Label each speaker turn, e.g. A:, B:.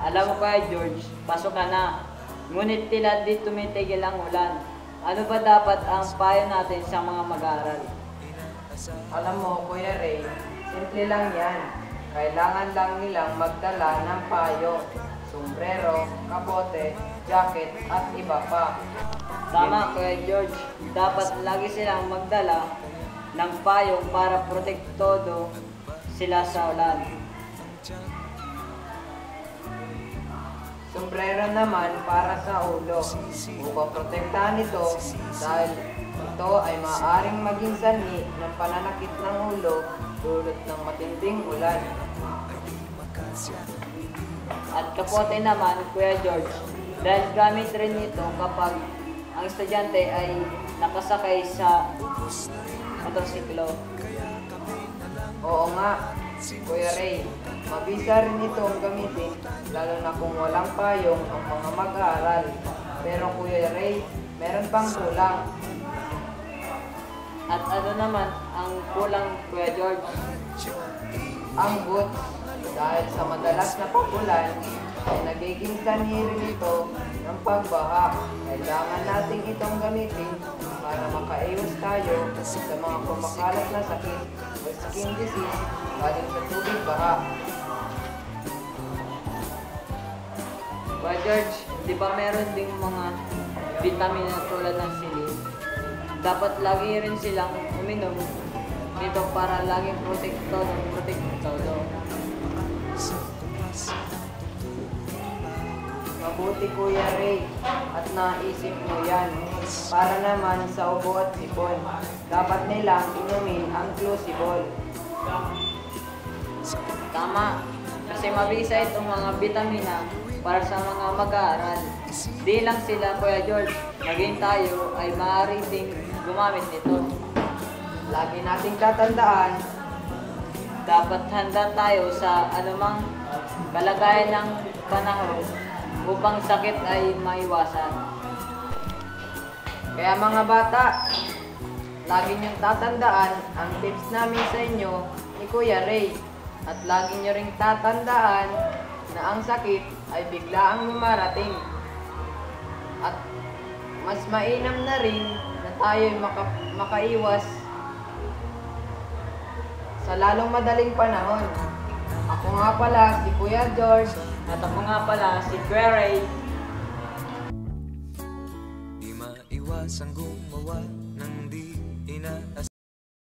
A: Alam mo kaya George, pasok ka na. Ngunit tila di tumitigil ang ulan. Ano ba dapat ang payo natin sa mga mag-aaral?
B: Alam mo, Kuya Ray, simple lang yan. Kailangan lang nilang magdala ng payo, sombrero, kapote, jacket, at iba pa.
A: Tama Kuya George, dapat lagi silang magdala ng payong para protektado sila sa ulan.
B: Sombrero naman para sa ulo. Upang protektahan ito dahil ito ay maaaring maging sanhi ng pananakit ng ulo dulot ng matinding ulan.
A: At kapote naman, Kuya George, dahil gamit rin ito kapag ang estudyante ay nakasakay sa motorsiklo.
B: Oo nga, Kuya Ray, mabisa rin itong gamitin lalo na kung walang payong ang mga mag-aaral. Pero Kuya Ray, meron pang kulang.
A: At ano naman ang kulang, Kuya George?
B: Ang boots, dahil sa madalas na pagulan, ay nagiging sanhi rin ito ng pagbaha. Kailangan nating itong gamitin para makaiwas tayo sa mga kumakalat na sakit o skin disease galing sa tubig baha.
A: Kuya George, di ba meron ding mga vitamin na tulad ng silin? Dapat lagi rin silang uminom dito para laging protektado.
B: Mabuti Kuya Ray at naisip mo yan. Para naman sa ubo at sipon, dapat nilang inumin ang Clusibol.
A: Tama, kasi mabisa itong mga bitamina para sa mga mag-aaral. Di lang sila, Kuya George, maging tayo ay maaari ding gumamit nito.
B: Lagi nating tatandaan,
A: Dapat handa tayo sa anumang kalagayan ng panahon upang sakit ay maiwasan.
B: kaya mga bata, lagi niyong tatandaan ang tips namin sa inyo ni Kuya Ray. At lagi niyo ring tatandaan na ang sakit ay biglaang lumarating. At mas mainam na rin na tayo'y makaiwas sa lalong madaling panahon. Ako nga pala si Kuya George.
A: At ako nga pala si Kuya Ray.
C: Di maiwasang gumawa ng di inaas